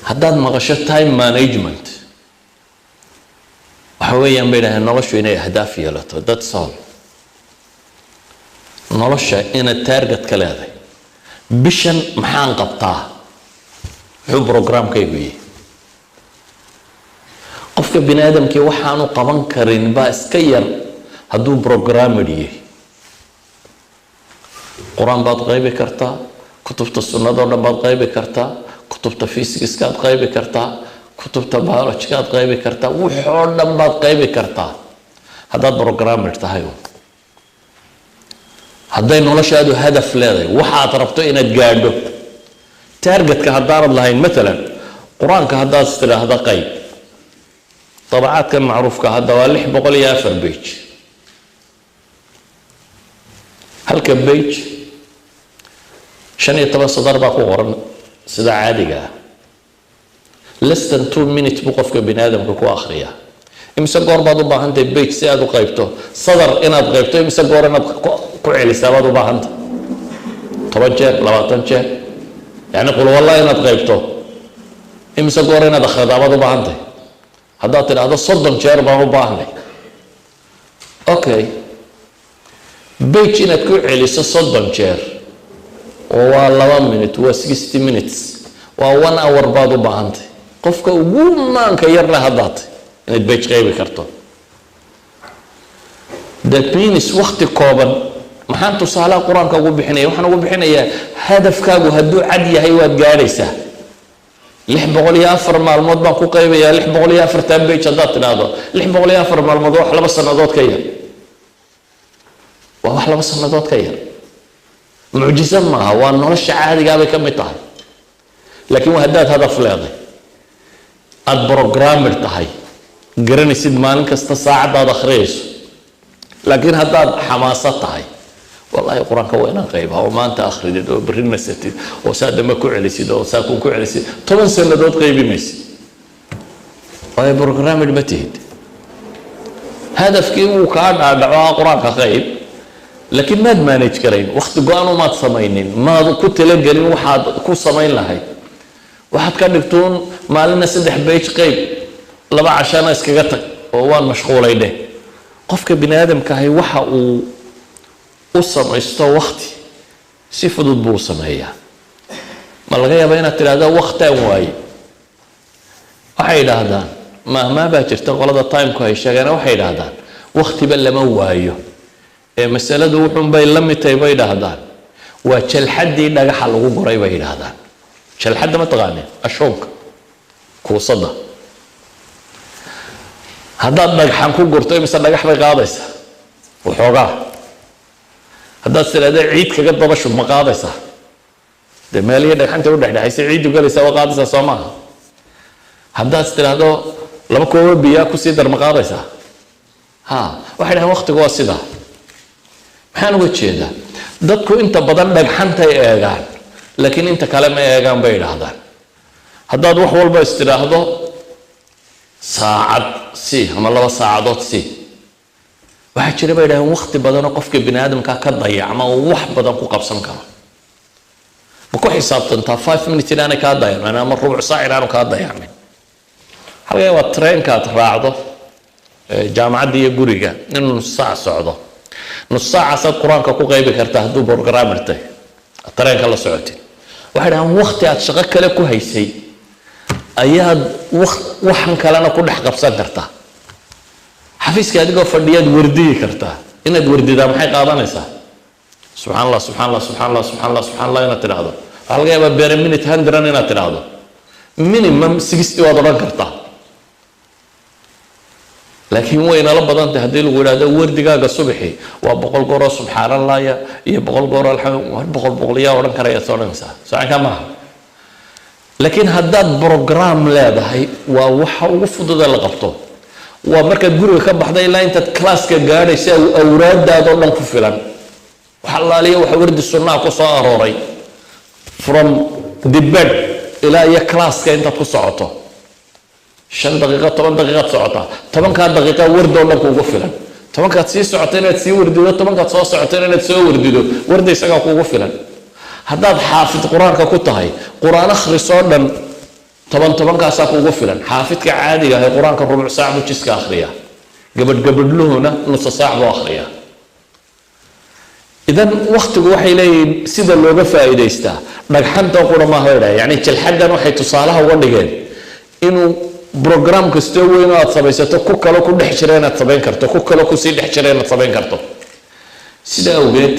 haddaad maqasho time management waxa weeyaan bay dhahay noloshu inay ahdaaf yeelato that's all nolosha inaad target ka leedahay bishan maxaan qabtaa wuxuu programkaygu yahay qofka bini aadamkii waxaanu qaban karin baa iska yar hadduu programmed yahay quraan baad qaybi kartaa kutubta sunnada oo dhan baad qaybi kartaa kutubta physics-kaad qaybi kartaa kutubta biology-kaad qaybi kartaa wuxoo dhan baad qaybi kartaa haddaad programmed tahay hadday noloshaadu hadaf leedahay waxaad rabto inaad gaadho targetka haddaanad lahayn maalan qur-aanka haddaad istidhaahda qayb dabacaadkan macruufka hadda waa 604 page halka page 15 sadar baa ku qoran sida caadiga ah less than 2 minutes buu qofka bini aadamka ku akhriyaa imse goor baad u baahantahay page si aad u qaybto sadar inaad qaybto imse goor inaad ku celisaa baad u baahantahay 10 jeer 20 jeer yani qul wallahi inaad qaybto imse goor inaad akhridaa baad u baahantahay haddaad tidhaahdo 30 jeer baan u baahnay okay page inaad ku celiso 30 jeer oo waa 2 minute waa 60 minutes waa 1 hour baad u baahantay qofka ugu maanka yar la hadlaad inaad page qaybi karto that means waqti kooban maxaan tusaalaha quraanka ugu bixinaya waxaan ugu bixinayaa hadafkaagu hadduu cad yahay waad gaadhaysaa 604 maalmood baan ku qaybayaa 604 page haddaad tidhaahdo 604 maalmood wax 2 sannadood ka yar waa wax 2 sannadood ka yar mucjiso maaha waa nolosha caadigaa bay ka mid tahay laakiin waa haddaad hadaf leedahay aad programmed tahay garanaysid maalin kasta saacadaad akhriyayso laakiin haddaad xamaasad tahay wallahi quraanka waa inaan qaybaa oo maanta akhridid oo berri nasatid oo saa dambe ku celisid oo saa ku celisid 10 sannadood qaybi maysid waa programmed ma tihid hadafkii uu kaa dhaadhaco quraanka qayb laakiin maad manage karayn waqti go'aan maad samaynin maad ku talagelin waxaad ku samayn lahayd waxaad ka dhigtoon maalina 3 page qayb 2 cashana iskaga tag oo waan mashquulay dheh qofka bini aadamka ahay waxa uu u samaysto waqti si fudud buu sameeyaa ma laga yaabaa inaad tiraahdo waqtaan waaye waxay yidhaahdaan ma baa jirta qolada time-ku ay sheegaan waxay yidhaahdaan waqtiba lama waayo masaladu wuxuun bay la mid tahay bay yidhaahdaan waa jalxaddii dhagaxa lagu goray bay yidhaahdaan jalxadda ma taqaaneen ashoonka kuusada haddaad dhagaxan ku gurto imise dhagax bay qaadaysaa waxoogaa haddaad tiraahdo ciid kaga dabashu ma qaadaysaa dee meelihi dhagxanta u dhexdhexaysa ciiddu galaysaa waa qaadaysaa soo maaha haddaad tiraahdo 2 koobo biyaa kusii dar ma qaadaysaa ha waxay dhahaan waqtigu waa sidaa maxaan uga jeedaa dadku inta badan dhagxantay eegaan laakiin inta kale ma eegaan bay yidhaahdaan haddaad wax walba istiraahdo saacad si ama 2 saacadood si waxaa jira bay yidhahdaan waqti badanoo qofka bini aadamka ka dayacma oo wax badan ku qabsan karo ma ku xisaabtantaa 5 minutes inaanay kaa dayacmin ama rubuc saac inaanu kaa dayacmin halkee waa treenkaad raacdo jaamacadda iyo guriga inuu nus saac socdo nus saacaad quraanka ku qaybi kartaa hadduu programmer tahay tareenka la socotay waxay dhahaan waqti aad shaqo kale ku haysay ayaad waxan kalena ku dhex qabsan kartaa xafiiska adigoo fadhiyaad wardiyi kartaa inaad wardidaa maxay qaadanaysaa subxaan allah subxaan allah subxaan allah subxaan allah subxaan allah inaad tidhaahdo waxaa laga yaabaa beere minute 100 inaad tidhaahdo minimum 60 waad odhan kartaa laakiin way nala badan tahay haddii lagu yidhaahdo wardigaaga subaxii waa 100 goor oo subxaan allah iyo 100 goor oo alxamdu 100 yaa odhan karaya soo dhanaysaa socanka maaha laakiin haddaad program leedahay waa waxa ugu fudud ee la qabto waa markaad guriga ka baxday ilaa intaad classka gaadhaysa awraadaada oo dhan ku filan waxa laaliya waxa wardi sunnaa ku soo arooray from the bed ilaa iyo classka intaad ku socoto 5 daqiiqo 10 daqiiqaad socotaa 10 daqiiqo wardi oo dhan kuugu filan 10kaad sii socotay inaad sii wardido 10kaad soo socotay inaad soo wardido wardi isagaa kuugu filan haddaad xaafid quraanka ku tahay quraan akhrisoo dhan طبعا كاساك وقفلا حافظك عادي هي قرآن كربع ساعة وجسك آخرية قبل له هنا نص ساعة وآخرية إذا وقت وحي لي سيد اللغة فائدة يستا نجحن تقول ما هو يعني كالحد أنا حيث صالها وندقين إنه برنامج كستوي إنه أتصبيسته كوكلو كل حشرين أتصبين كرتو كوكلو كسيد حشرين أتصبين كرتو سيدا أوجد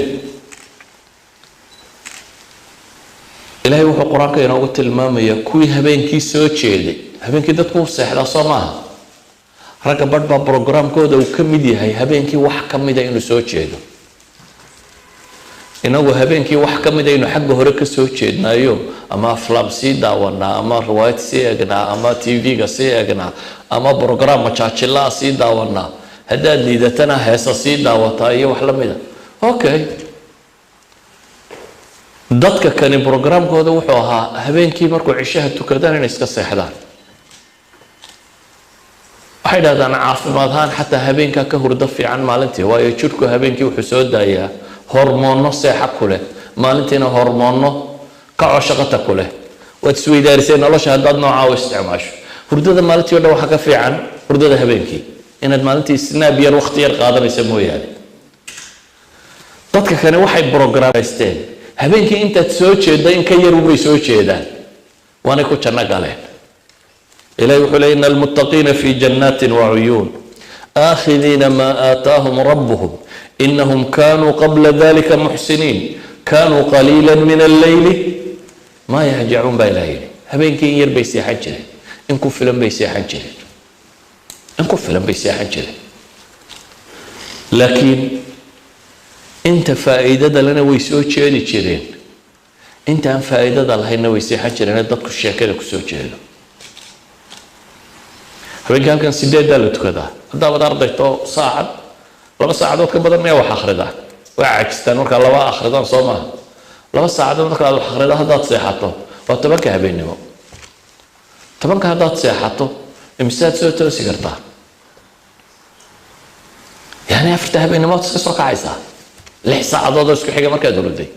إلهي وحو قرآن كينا قلت المامية كوي هبين كي سوتشيدي هبين كي دتكو سحلا صماها رقا بدبا برنامج كودا وكمدي هاي هبين كي وح كمدي إنه سوتشيدو inagu habeenkii wax ka mid ah inuu xagga hore ka soo jeednaayo ama aflaam si daawana ama riwaayad si eegna ama TV-ga si eegna ama program machaachila si daawana hadaad liidatana heesa si daawata iyo wax la mid ah okay dadka kani programkooda wuxuu ahaa habeenkii markuu cishaha tukadaan inay iska seexdaan waxay dhahdaan caafimaad ahaan xataa habeenka ka hurdo fiican maalintii waayo jidhku habeenkii wuxuu soo daayaa هرمونو سيحة كله مالنتينا هرمونو كعو شغطة كله وتسويدارسين الله شهداد نوعا واستعماش هردودا مالتي ولا وحكا في عن هردودا هبينكي إن مالتي سنابير واختيار قادر يسموه يعني dadka kane waxay programmeysteen habeenkii inta soo jeeday in ka yar u soo jeedaan waana ku janna galeen ilaahay wuxuu leeyahay innal muttaqiina fi jannatin wa uyun akhidina ma aataahum rabbuhum إنهم كانوا قبل ذلك محسنين كانوا قليلا من الليل ما يهجعون بالليل هبين كي ير بيسي حجر إنكم فيلم بيسي حجر إنكم فيلم بيسي حجر لكن أنت فائدة لنا ويسوي شيء تشيرين أنت عن فائدة لهنا ويسي حجر أنا ضدك الشاكل كسوي شيء هبين كان سيدي دالت كذا هذا بدار ضيطه صاعد لما ساعدوك كبدر ما يوحى أخردها وعكستان ورك الله أخردان صوما لما ساعدوك الله أخردها هذا تصيحته وتبكى بينهم تبكى هذا تصيحته إمسات سوتو سيجرتها يعني أفتح بينهم وتصيصك عايزة ليه ساعدوا ده سكوا حاجة ما كانوا دي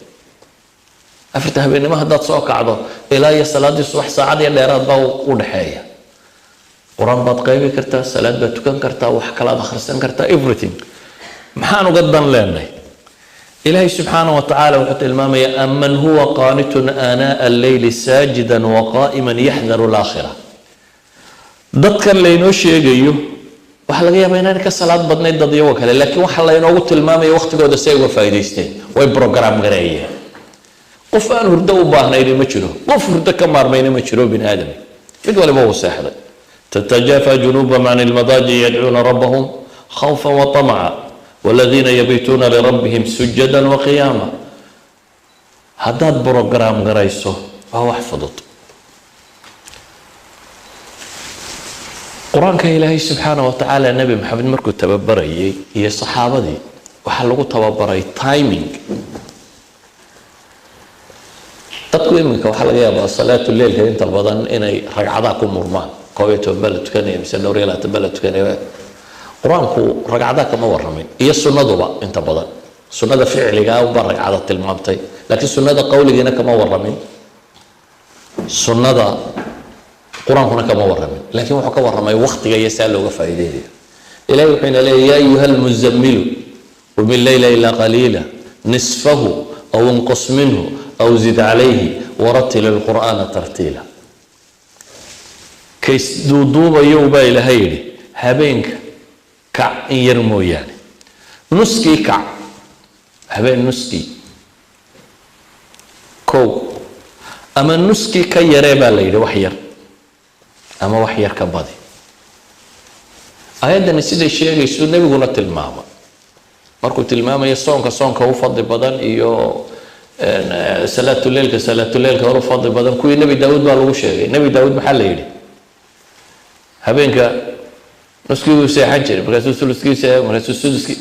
أفتح بينهم هذا تصيصك عضو إلى الصلاة الصبح ساعد يلا يراد باو ونحية قرآن بتقيم كرتا صلاة بتكون كرتا وحكلا بخرسان كرتا everything محانو قدن لنا إلهي سبحانه وتعالى وحتى المامية أمن هو قانت آناء الليل ساجدا وقائما يحذر الآخرة ضدك اللي نوشي يجيو وحلقيا بينانك الصلاة بدنا يضد يوكل لكن وحلا ينوغت المامية وقت قود سيغو فايديستين وي بروغرام غرية قفان هردو باهنا يلي مجرو قف هردو كمار بين مجرو بن آدم يقول لي بابو ساحر تتجافى جنوبهم عن المضاجع يدعون ربهم خوفا وطمعا والذين يبيتون لربهم سجدا وقياما هذا بروجرام غريسو فهو حفظت قرآن كإلهي سبحانه وتعالى النبي محمد مركو تببري هي الصحابة دي وحلقوا تببري تايمينج تقويم منك وحلقة يا صلاة الليل كده انت البضان إني رقعداكم مرمان قوية بلد كني مثل نوريلا بلد كني قرآنكو رقعداك ما ورمين هي السنة ضبا انت بدل السنة فعلها وبرق على المامتي لكن السنة قولي هناك ما ورمين السنة قرآن هناك ما ورمين لكن وحكا ورمين وقت جاي يسأل له فائدة إلهي حين عليه يا أيها المزمل ومن الليل إلا قليلا نصفه أو انقص منه أو زد عليه ورتل القرآن ترتيلا كيس دوبا يوبا إلى هيري هبينك كع يرمو يعني نسكي كع هبين نسكي كو أما نسكي كي يريبا ليلة وحير أما وحير كبادي أيضا نسيد الشيء يسود نبي قلنا تلماما مركو تلماما يصونك صونك هو فضي بدن إيو صلاة الليل كصلاة الليل كهو فضي بدن كوي نبي داود بالو شيء نبي داود محل ليلة هبينك نسكي وسيحجر برسول سلسكي برسول سلسكي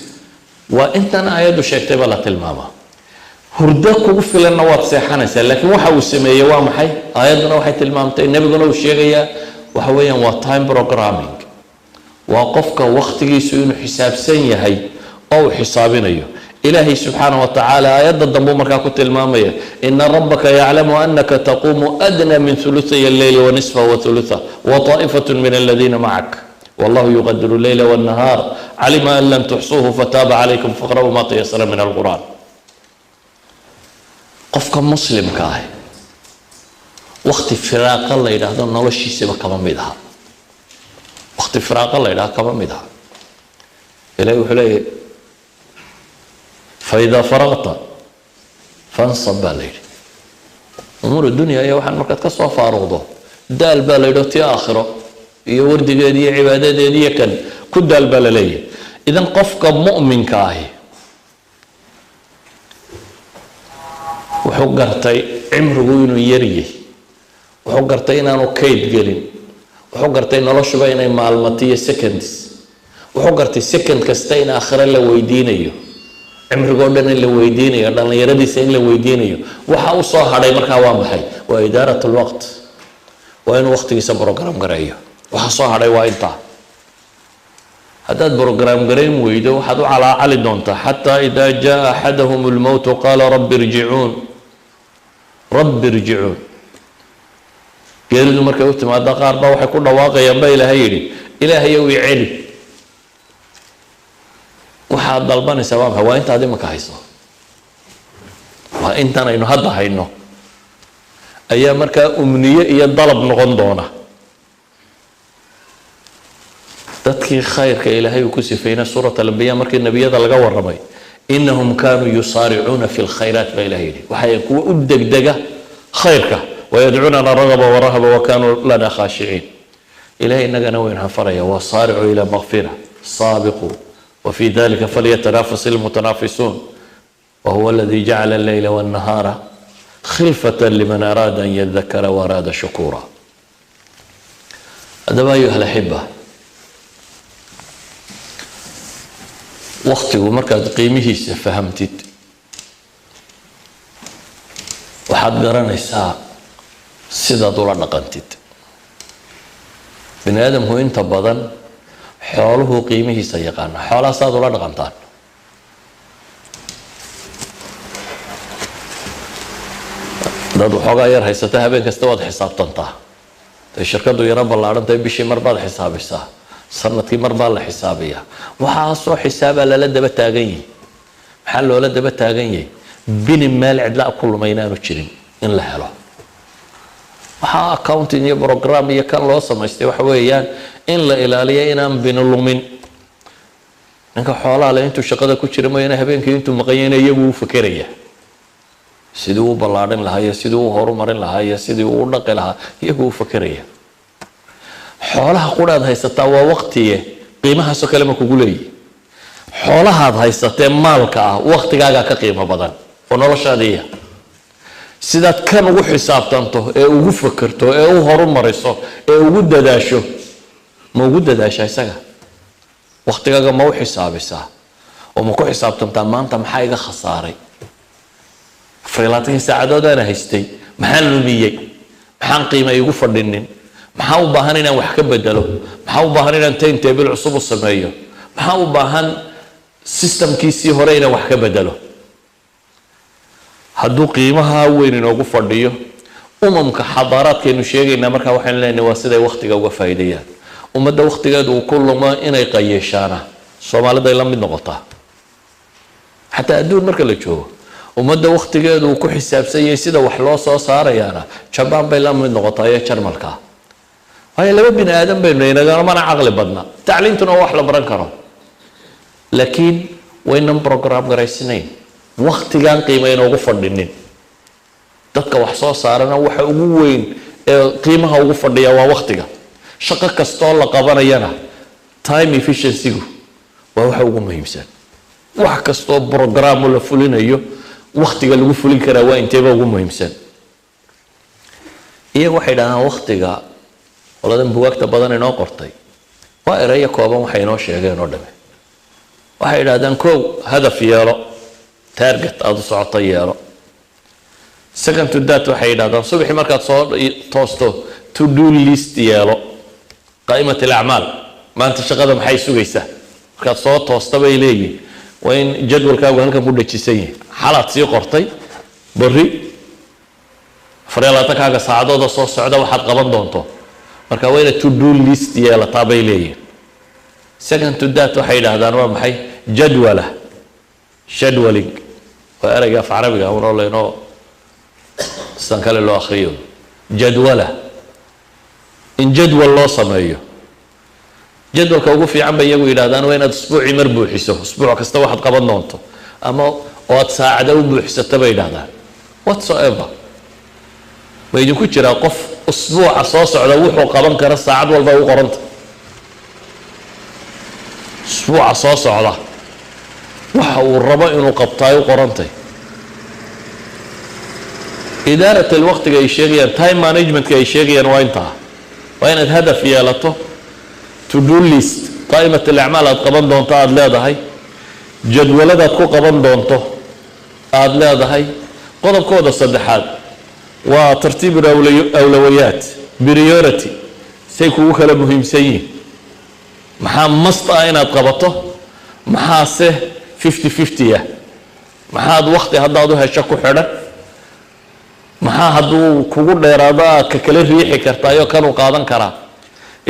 وانت انا ايادو شيكتي بلا تلماما هردك وفي لنا وات سيحانسا لكن waxa uu sameeyay waa maxay aayaduna waxay tilmaamtay nabiguna uu sheegaya waxa weeyaan waa time programming waa qofka waqtigiisu inuu xisaabsan yahay oo xisaabinayo إلهي سبحانه وتعالى آيات الضمو مركا كنت المامية إن ربك يعلم أنك تقوم أدنى من ثلثي الليل ونصفه وثلثه وطائفة من الذين معك والله يقدر الليل والنهار علم أن لن تحصوه فتاب عليكم فاقرؤوا ما تيسر من القرآن. قفك مسلم كاهي وقت فراق الله يراه نولشي سبا كما ميدها وقت فراق الله يراه كما ميدها إلهي وحليه فإذا فرغت فانصب بالليل أمور الدنيا يا واحد مركز كسوة فارغضه دال بالليل تي آخره يورد دي عبادة دي كان كل دال بالليل إذا قفك مؤمن كاهي وحقرتي عمره إنه يريه وحقرتي إنه كيد قلين وحقرتي إنه لش بين معلوماتية سكندز وحقرتي سكند كستين آخر اللي ويدينيه عمرك أردن اللي ويدينيه أردن يردي سين اللي ويدينيه وحاوصه هذا مركا وامحي وإدارة الوقت وين وقت يسا بروجرام قرأيه وحصه هذا وإنتا هذا بروجرام قريم ويدو حدو على علي دونتا حتى إذا جاء أحدهم الموت قال رب ارجعون رب ارجعون قالوا مركا وقت ما دقار با وحي كل واقع ينبا إلهي ويعلي waxaad dalbanaysaa waa maxay waa inta aad imaka hayso waa intan aynu hadda hayno ayaa markaa umniye iyo dalab noqon doona dadkii khayrka ilaahay uu ku sifeeyay suurat al-anbiya markii nabiyada laga waramay innahum kanu yusari'una fil khayrat ba ilaahay waxay ku u degdega khayrka wayad'una ragaba wa rahaba wa kanu lana khashi'in ilaahay nagana weyn hafaraya wa sari'u ila maghfirah sabiqu وفي ذلك فليتنافس المتنافسون وهو الذي جعل الليل والنهار خلفة لمن أراد أن يذكر وأراد شكورا. هذا أيها الأحبة وقتي ومركز قيمه فهمتت وحد قراني ساعة سيدة دولار نقنتت بني آدم هو انت بدن xooluhu qiimihiisa yaqaan xoolaha saad ula dhaqantaan dad waxoogaa yar haysata habeen kasta waad xisaabtantaa tay shirkadu yara ballaadhantahay bishii mar baad xisaabisaa sanadkii mar baa la xisaabiyaa waxaasoo xisaabaa lala daba taagan yahay maxaa loola daba taagan yahay bini meel cidla ku lumay inaanu jirin in la helo waxaa accounting iyo program iyo kan loo samaystay waxa weeyaan in la ilaaliyo inaan bini lumin ninka xoolaha leh intuu shaqada ku jira ma habeenkii intuu maqayeen iyagu u fakeraya sidii uu ballaadhin lahaa iyo sidii uu horumarin lahaa iyo sidii uu dhaqi lahaa iyagu u fakeraya xoolaha quraad haysataa waa waqtiye qiimahaas kale ma kugu leeyahay xoolahaad haysatee maalka ah waqtigaaga ka qiimo badan oo noloshaadiya sidaad kan ugu xisaabtanto ee ugu fakerto ee u horumariso ee ugu dadaasho ma ugu dadaashaa isaga waqtigaaga ma u xisaabisaa oo ma ku xisaabtantaa maanta maxaa iga khasaaray freelatin saacadood aan haystay maxaan lumiyay maxaan qiimo igu fadhinin maxaa u baahan inaan wax ka bedelo maxaa u baahan inaan timetable cusub u sameeyo maxaa u baahan systemkiisii hore inaan wax ka bedelo hadduu qiimaha weyn inoogu fadhiyo umamka xadaaraadkeenu sheegayna markaa waxaan leenahay waa siday waqtiga uga faa'iideeyaan ummadda waqtigeedu uu ku lumo inay qayeeshaana soomaalida ay la mid noqotaa xataa adduun marka la joogo ummadda waqtigeedu uu ku xisaabsan yahay sida wax loo soo saarayaana jabaan bay la mid noqotaa iyo jarmalka waayo laba bini aadan baynu inagana mana caqli badna tacliintuna wax la baran karo laakiin waynan program garaysnayn waqtigan qiimo inoogu fadhinin dadka wax soo saarana waxa ugu weyn ee qiimaha ugu fadhiya waa waqtiga shaqo kastoo la qabanayana time efficiency waa waxa ugu muhiimsan wax kastoo program la fulinayo waqtiga lagu fulin karaa waa inteeba ugu muhiimsan iyagu waxay dhahaan waqtiga waladan buugta badan inoo qortay waa eraya kooban waxay inoo sheegeen oo dhame waxay dhahdaan koow hadaf yeelo target aad u socoto yeelo second to that waxay dhahdaan subaxii markaad soo toosto to do list yeelo qaimat al-a'mal maanta shaqada maxay sugaysaa markaad soo toosto bay leeyihiin وين جدول كاغو هلكا كو دجيسن حالات سي قرتي بري فريلاتك كاغا ساعدودا soo socda waxaad qaban doonto marka wayna to do list yeelataa bay leeyihiin second to that waxay yidhaahdaan waa maxay jadwala shadwaling waa erayga af carabiga oo leeno san kale loo akhriyo jadwala in jadwal loo sameeyo jadwalka ugu fiican bay iyagu yidhaahdaan waa inaad usbuuci mar buuxiso usbuuc kasta waxaad qaban doonto ama ood saacada u buuxsato bay yidhaahdaan whatsoever ma idinku jiraa qof usbuuca soo socda wuxuu qaban kara saacad walba u qoranta usbuuca soo socda waxa uu rabo inuu qabtaayo u qorantay إدارة الوقت كي يشيغيان time management كي يشيغيان وينتا وين الهدف يالته to do list قائمة الأعمال قبل دونتا أد لا هاي جدولة كو قبل دونتا أد لا هاي قدم كود الصدحات وترتيب الأولويات بريورتي سيكو وكلا مهم سيء محا مسطا أين أتقبطه محا سه 50-50 محا وقت هذا هالشكو حدا maxaa hadduu kugu dheeraada ka kala riixi kartaayo kan uu qaadan karaa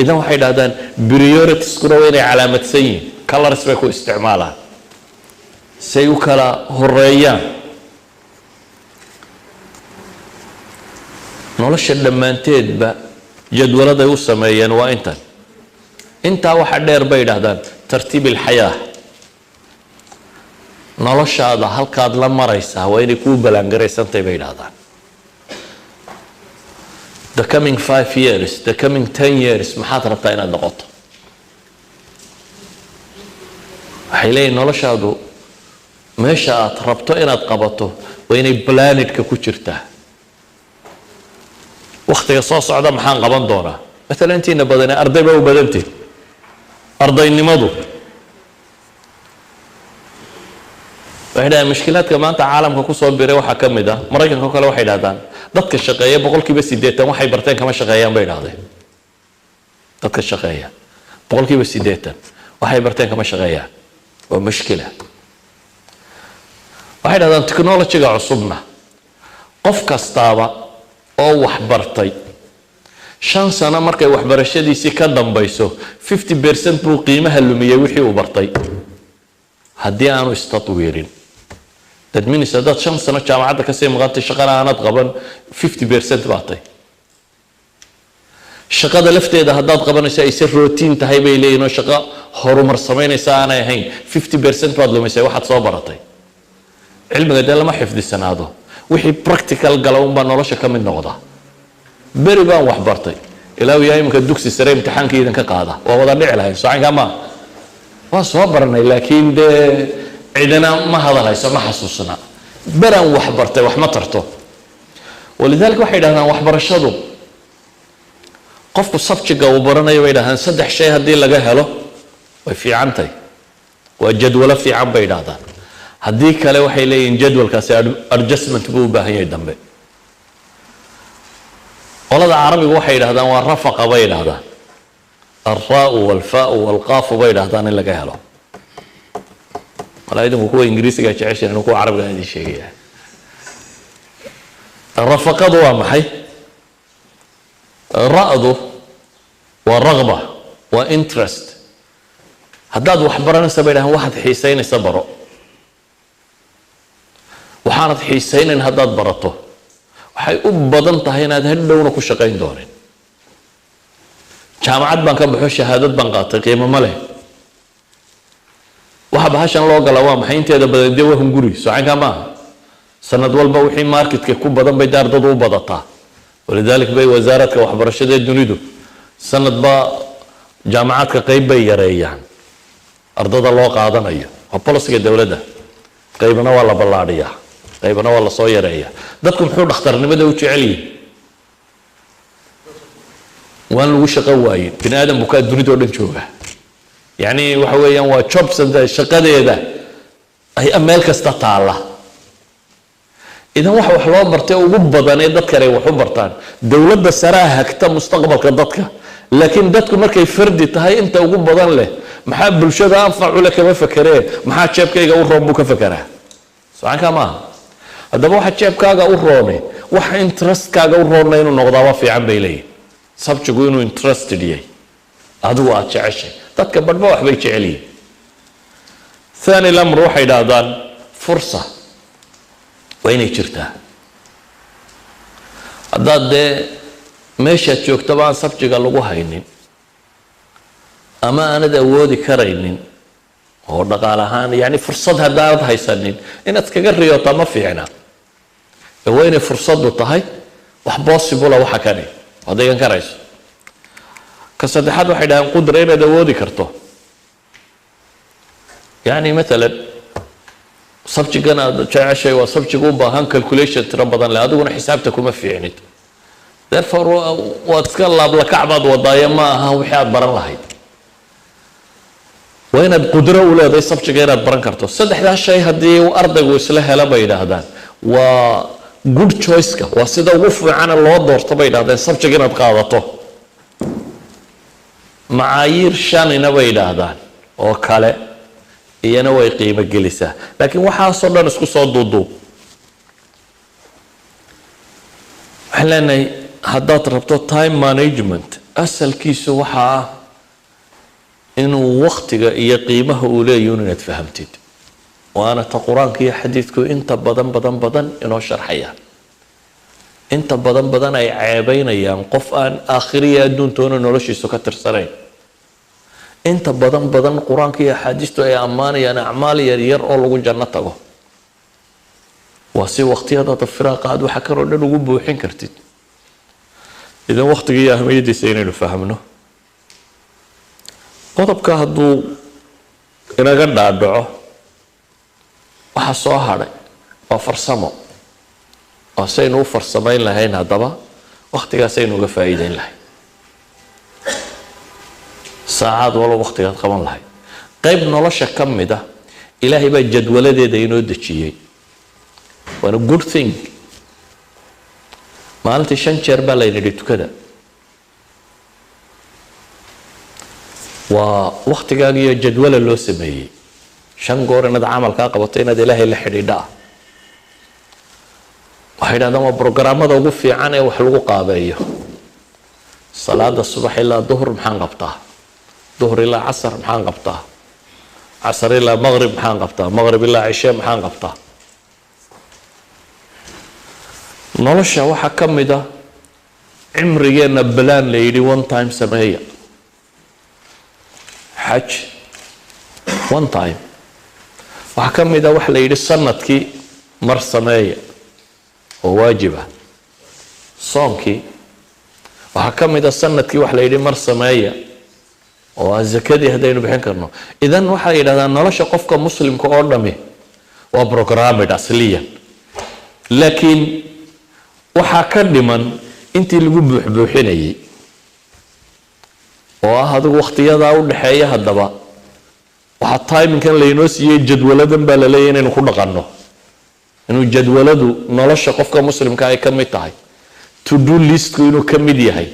idan waxay yidhaahdaan prioritieskuna waa inay calaamadsan yihiin colors bay ku isticmaalaan say u kala horeeyaan nolosha dhammaanteedba jadwaladay u sameeyeen waa intaa waxa dheer bay yidhaahdaan tartiib ilxayaa noloshaada halkaad la maraysaa waa inay kuu balaangaraysantahay bay yidhaahdaan the coming 5 years, the coming 10 years maxaad rabtaa inaad noqoto waxay leeyihin noloshaadu meesha aad rabto inaad qabato waa inay planedka ku jirtaa waqtiga soo socda maxaan qaban doonaa مثلا intiina badan arday baa u badantii ardaynimadu waxay mushkilaadka maanta caalamka ku soo biiray waxa kamid ah maraykanka kale waxay yiraahdaan dadka shaqeeya 80% waxay barteen kama shaqeeyaan bay yiraahdeen dadka shaqeeya 80% waxay barteen kama shaqeeyaan waa mushkila waxay yiraahdaan technology-ga cusubna qof kastaaba oo wax bartay 5 sano markay waxbarashadiisii ka dambayso 50% buu qiimaha lumiyay wixii uu bartay haddii aanu istatwiirin that means that 5 sano jaamacadda ka sii maqantay shaqada aanad qaban 50% baatay shaqada lafteeda haddaad qabanayso ay si routine tahay bay leeyihiin oo shaqo horumar samaynaysa aanay ahayn 50% baad lumisay waxaad soo baratay cilmiga dee lama xifdisanaado wixii practical gala unbaa nolosha ka mid noqda beri baan wax bartay ilaa uu yahay imika dugsi sare imtixaanka idinka qaada waa wada dhici lahayn socanka ma waa soo baranay laakiin dee cidina ma hadalhayso ma xasuusna baran wax bartay wax ma tarto walidaalka waxay yidhahdaan waxbarashadu qofku subject uu baranayo bay yidhahdaan 3 shay haddii laga helo way fiicantahay waa jadwalo fiican bay yidhahdaan haddii kale waxay leeyihiin jadwalkaasi adjustment buu u baahan yahay dambe qolada carabiga waxay yidhahdaan waa rafaqa bay yidhahdaan الراء والفاء والقاف بيد هذان اللي قاله ولا يدهم هو إنجليزي قاعد يعيش إنه هو عربي هذه الشيء الرفقة ضوا محي الرأض والرغبة وانترست هداد وحبرنا سبيلها واحد حيسين صبروا وحانت حيسين هداد برته وحي أبضن هنا هدلون كشقين دورين jaamacad baan ka baxo shahaadad baan qaatay qiimo ma leh waxa bahashan loo gala waa maxay inteeda badan dee waa guri socanka ma sanad walba wixii marketka ku badan bay dardadu u badataa walidaalka bay wasaaradka waxbarashada dunidu sanad ba jaamacadka qayb bay yareeyaan ardada loo qaadanayo waa polisiga dawladda qaybna waa la ballaadhiyaa qaybna waa la soo yareeyaa dadku muxuu dhakhtarnimada u jecel yihiin وان لو شقه واي بني ادم بو كا دنيدو دن جوغا يعني waxa weeyaan waa jobs shaqadeeda ay meel kasta taala idan wax loo bartay ugu badan ee dadka ay wax u bartaan dawladda saraha hagta mustaqbalka dadka laakiin dadku markay fardi tahay inta ugu badan leh maxaa bulshada anfac u leh kama fakaree maxaa jeebkayga u roon buu ka fakaraa socanka maaha haddaba waxa jeebkaaga u roone waxa interestkaaga u roonna inuu noqdaaba fiican bay leeyihin sabjigu inuu interested yahay adigu aad jeceshay dadka badhba waxbay jecel yihiin ثاني الأمر waxay yidhaahdaan fursa waa inay jirtaa haddaad dee meeshaad joogtaba aan sabjiga lagu haynin ama aanad awoodi karaynin oo dhaqaale ahaan yani fursad haddaanad haysanin inaad kaga riyoota ma fiicna waa inay fursadu tahay wax possible waxa kani oo deegan karayso ka saddexaad waxay yidhahdaan qudra inaad awoodi karto يعني مثلا سبجي أنا جاي شيء وسبجي قوم بهان calculation ترى بدن لا أدونا حسابتك وما في عند therefore واتكلم بلا كعبة وضايا ما هو حياة برا هاي وين القدرة ولا ذي سبجي غير برا كرتو صدق هذا الشيء هدي وأرضك وسلها لا بيد هذا و good choice كا وسيدا وقف عن الله دور طبيعي هذا سبجي غير بقاعدته معايير شان نبيد هذا وكاله iyana way qiimo gelisaa laakiin waxa soo dhan isku soo duuduub waxaan leenahay haddaad rabto time management asalkiisu waxa ah inuu waqtiga iyo qiimaha uu leeyahay inaad fahamtid waana ta quraanka iyo xadiidku inta badan inoo sharxaya inta badan ay ceebaynayaan qof aan aakhiriya adduuntoona noloshiisa ka tirsanayn inta badan quraanka iyo xadiistu ay amaanayaan acmaal yar oo lagu janno tago wasi waqtiyada firaaqaad waxa karo dhan ugu buuxin kartid idan waqtiga iyo ahmiyadiisa inaynu fahamno qodobka hadduu inaga dhaadhaco waxa soo hadhay waa farsamo oo saynu u farsamayn lahayn haddaba waqtigaas aynu uga faa'iideyn lahayn ساعات ولا وقت قبل لهي قيب نولش كمده إلهي با جدولده inoo dajiyay وانا good thing maalintii 5 jeer baa la yidhi tukada waa waqtigaaga iyo jadwal loo sameeyay 5 goor inaad amal ka qabato inaad Ilaahay la xidhiidhaa waxay dhadama programada ugu fiican ee wax lagu qaabeeyo salaada subax ilaa duhur maxaan qabtaa ظهر إلى عصر محان قبطه عصر إلى مغرب محان قبطه مغرب إلى عشاء محان قبطه نولشة waxa kamida cimrigeena balaan la yiri one time sameeya xaj one time waxa kamida wax la yiri sanadkii mar sameeya oo waajiba soonki waxa kamida sanadkii wax la yiri mar sameeya oo zakadii hadaynu bixin karno idan waxa yiraahdaan nolosha qofka muslimka oo dhami waa programmed asliyan laakiin waxa ka dhiman intii lagu buuxinayay oo ah adigu waqtiyada u dhaxeeya hadaba waxa timing-kan leeynoo siiyay jadwaladan baa la leeyahay inaynu ku dhaqanno inuu jadwaladu nolosha qofka muslimka ay ka mid tahay to do list inuu ka mid yahay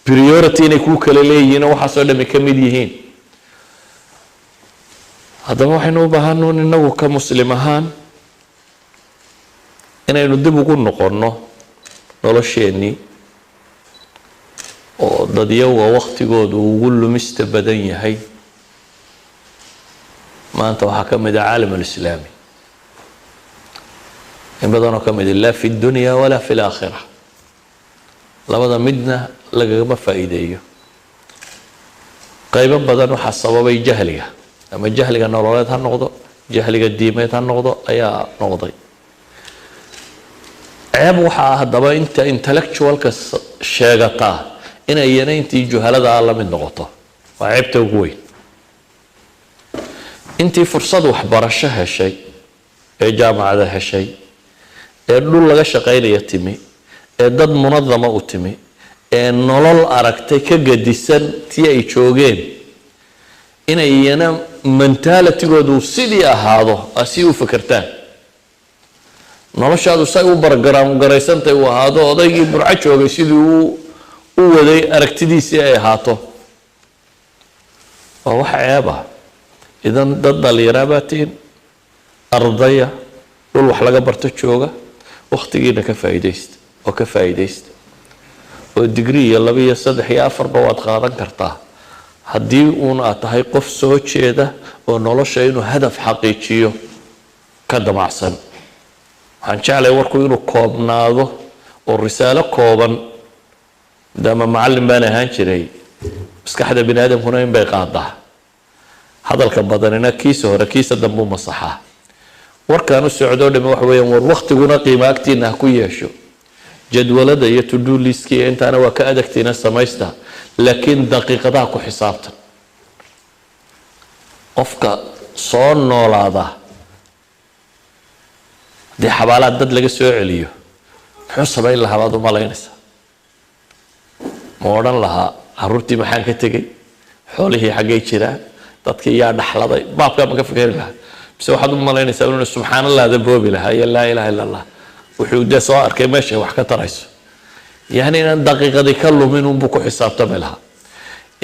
priority inay ku kala leeyihiin waxa soo dhami ka mid yihiin hadaba waxaynu u baahannahay inagu ka muslim ahaan inaynu dib ugu noqonno nolosheeni oo dadyaga waqtigoodu ugu lumista badan yahay maanta waxa ka mid ah caalam islaami in badan oo ka mid la fi dunya wala fi aakhirah labada midna lagama faa'iideeyo qayb badan waxa sababay jahliga ama jahliga nololeed ha noqdo jahliga diimeed ha noqdo ayaa noqday ceeb waxa hadaba inta intellectualka sheegata inay intii juhalada la mid noqoto waa ceebta ugu weyn intii fursad waxbarasho heshay ee jaamacada heshay ee dhul laga shaqeynaya timi ee dad munadama u timi ee nolol aragtay ka gadisan tii ay joogeen inay iyana mentality-goodu sidii ahaado asi u fakartaan noloshaadu say u bargaraam garaysantay u ahaado odaygii burca joogay sidii u waday aragtidiisii ay ahaato وواحد عيبها إذا ضد اليراباتين أرضية والوح لقى برتشوجة واختينا كفايديست وكفايديست والدقري يلا بيا صدح يا أفر بواد قادن كرتا هدي أتهي قف سوتش ده ونولش إنه هدف حقيقي كده معصن هنشعل يوركو إنه كوبناضه والرسالة كوبن ده ما معلم بنا هنشري بس كحدا بني آدم هنا ينبغي قاضع هذا الكبدنا كيسه هو كيس الدم مصحة وركانوا السعودون لما وحوي والوقت قلنا قيمة كتير كويشوا جدول ده يتدو ليسكي أنت أنا وكأدك تينا سمايستا لكن دقيقة ذاك حسابته أفكا صون نولادا دي حبالات دد لقى سوعليو حسب إلا هذا ما لينسا مورن لها عروتي محن كتجي حوله حاجة يشرا dadkii yaa dhaxladay baabka ma ka fikir lahaa bise waxaad u malaynaysaa inuu subxaanallah daboobi lahaa ya laa ilaaha illa allah wuxuu de soo arkay meesha wax ka tarayso yani inaan daqiiqadii ka lumin unbuu ku xisaabtami lahaa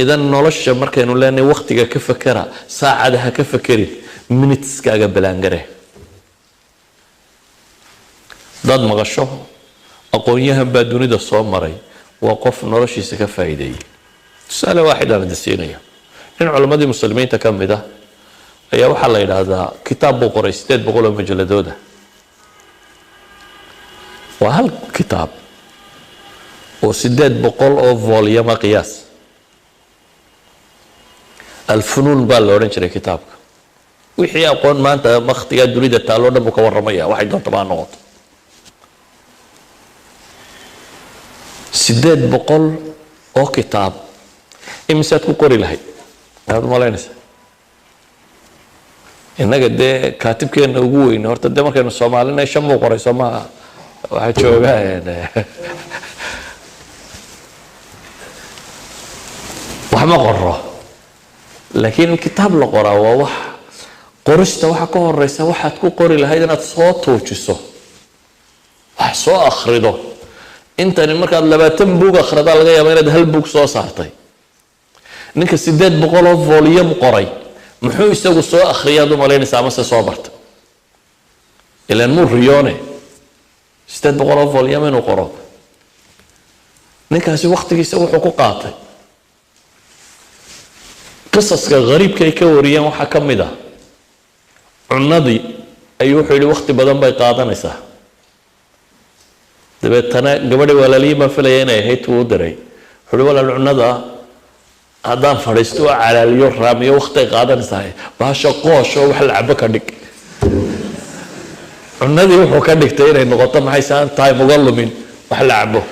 idan nolosha markaynu leenahay waqtiga ka fakera saacadaha ka fakerin minuteskaaga balaangare dad maqasho aqoonyahan baa dunida soo maray waa qof noloshiisa ka faa'iideeyay tusaale waaxid aan dasiinaya إن علماء المسلمين تكمل أي واحد لا هذا كتاب بقرة ستة بقولوا مجلدود وهل كتاب وسداد بقول أو فوليوم قياس الفنون بالورنج الكتاب وحيا قون ما أنت مختيا تريد التالون مكور رمية واحد طبعا نقط سداد بقول أو كتاب إمسات كوري لهي هذا ما لينسى إنك ده كاتب كأنه هو إنه هرت ده ما كان الصومالي نشمو قري صوما واحد شوفه يعني وحما قرّه لكن الكتاب لقرأ ووح قرشت وح كهر رئيس واحد كو قري لهيدا صوت وجسه وح صو أخرده أنت المركز لما تنبوك أخرده لغاية ما ينده هالبوك صو صارتي ninka 800 volume qoray muxuu isagu soo akhriyay dumalayna ama soo barta ilaan muu riyone 800 volume inuu qoro ninkaasi waqtigiisa wuxuu ku qaatay qisaska qariibka ay ka wariyeen waxa kamid ah cunadii ay wuxuu yiri waqti badan bay qaadanaysaa dabeetana gabadhi walaalii ma filayeen inay hayt uu diray wuxuu walaal cunada هذا فرستوا على اليوم وقت قادم صحيح باش قوش وح لعبك دك النادي وحو كان دكتور النقطة ما حيسان طيب مظلمين وح لعبه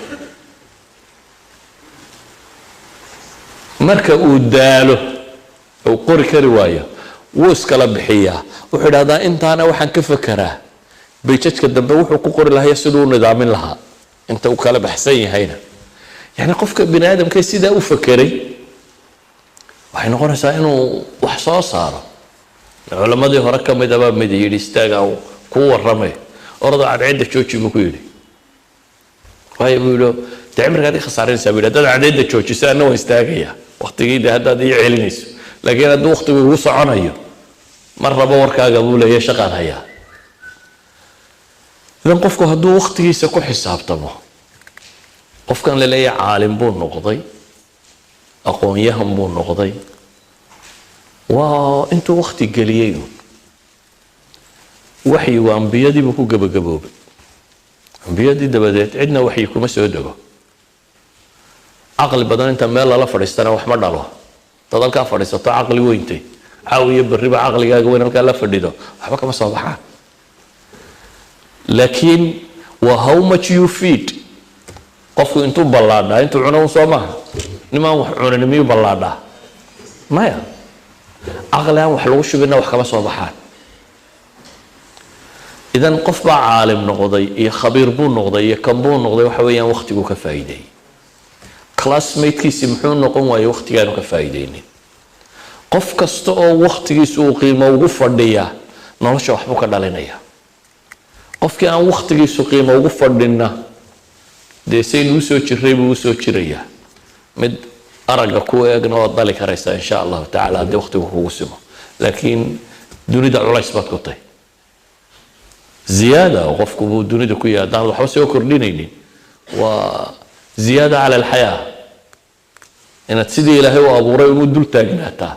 مركب وداله وقري كرواية وسكلا بحية وحد هذا انت انا وحن كفكره بيتشك الدم وحو قري لها يسدون نظام لها انت وكاله بحسين هينا يعني قفك بني ادم كيسيدا وفكري waxay noqonaysaa inuu wax soo saaro culamadii hore ka mid ah mid yiri istaaga ku waramay orada cadceeda jooji buu ku yiri way buu تعمرك خسارين سبيل هذا عدد جوجي أنا واستاجيا وقت جيد هذا دي علنيس لكن هذا وقت وصع عنايا مرة بورك قبول هي شغال هيا إذا قفكو هذا وقت يسكو حساب طبعا قف كان للي عالم بون نقضي أقوياهم بون نقضي وانتو وقت قليل وحي وأنبياء دي بكو قبوب أنبياء دي دبدات عندنا وحيكم مسعودة عقل بدن انت مال لا فريستنا وحمد الله تضلك فريستا عقلي وينتي عاويه بالربا عقلي وين لا فديدو waxba kama soo baxaa laakiin wa how much you feed qofku intuu balaadha intuu cuno soo ma nima wax cuno miyu balaadha maya aqlaan wax lagu shubina wax kama soo baxaa idan qof baa caalim noqday iyo khabiir buu noqday iyo kan buu noqday waxa weeyaan waqtigu ka faa'iiday classmate kiisi muxuu noqon waayo waqtigaanu ka faa'iideynin qof kasta oo waqtigiisu uu qiimo ugu fadhiya nolosha waxba ka dhalinaya qofkii aan waqtigiisu qiimo ugu fadhina deesay nuu soo jiray buu soo jiraya mid أرجع كويجنا وضلك رئيس إن شاء الله تعالى هذا وقت وخوسمه لكن دوني ده الله يثبت كتير زيادة وقفكم دوني ده كويه ده وحوس يكرنيني وزيادة على الحياة إن تسيدي إلى هو أبو ري ودول تاجناتا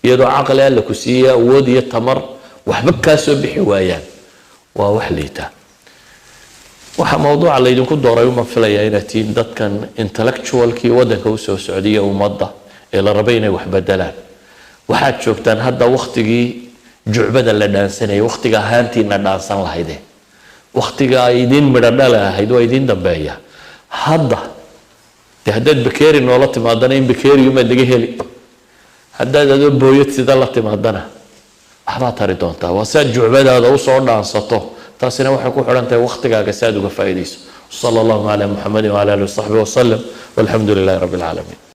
يدو عقل قال لك وسيا ودي التمر وحبك كاسو بحوايان ووحليته waxa mawduuca la idinku dooray uma filaya inaad tiin dadkan intellectualkii wadanka u soo socdiya ummadda ee la rabay inay wax bedelaan waxaad joogtaan hadda waqtigii jucbada la dhaansanayay waqtiga ahaantiina dhaansan lahayd waqtiga ay idin midho lahayd waa idin dambeeya hadda haddaad bakeeri noola timaadana in bakeeriyuma laga heli haddaad adoo booyad sida la timaadana waxbaad tari doontaa waa saad jucbadaada u soo dhaansato تاسنا وحكوا حرنت وقتك كساد وفائديس صلى الله على محمد وعلى اله وصحبه وسلم والحمد لله رب العالمين